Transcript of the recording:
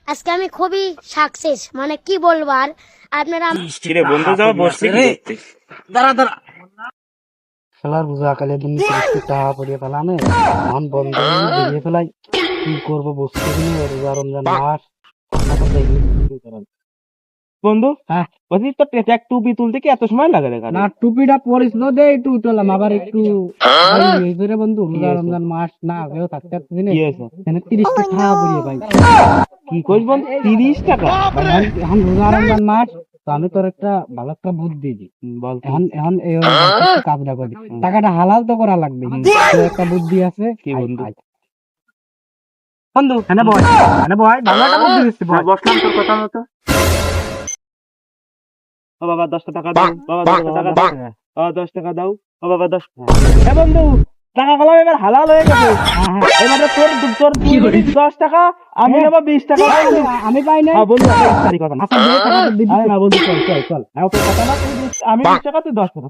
আজকে আমি খুবই সাকসেস, মানে কি বলবো আর। আপনারা বন্ধু যাও বসছি দাঁড়া দাঁড়া খেলার বুঝা কালে দিন টাকা পড়িয়ে ফেলামে মন বন্ধ বেরিয়ে ফেলাই কি করবো বুঝতে কিনে রোজা রমজান মাস বন্ধু হ্যাঁ বলছি তো ট্যাক টুপি তুলতে কি এত সময় লাগে রে? না টুপিটা পরিস না দে একটু উঠলাম আবার একটু রে বন্ধু রোজা রমজান মাস না কেউ থাকতে দিনে কি হয়েছে? 30 টাকা পড়িয়ে ভাই কি কইস বন্ধু? 30 টাকা? এখন রোজা রমজান মাস তো আমি তোর একটা ভালো একটা বুদ্ধি দিই বল এখন এখন এই কাজটা করি টাকাটা হালাল তো করা লাগবে তোর একটা বুদ্ধি আছে কি বন্ধু? বন্ধু এনে বয় ভালো একটা বুদ্ধি দিচ্ছি বয় বসলাম তোর কথা মতো। ও বাবা 10 টাকা দাও, বাবা 10 টাকা দাও, বাবা 10 টাকা দাও, ও বাবা 10। এ বন্ধু টাকা গুলো এবার হালাল হয়ে গেছে। এবারে তোর 10 টাকা আমি নেব 20 টাকা। আমি পাই না বন্ধু ইফতারি করব না। না বন্ধু চল আমি 20 টাকা তুই 10 টাকা।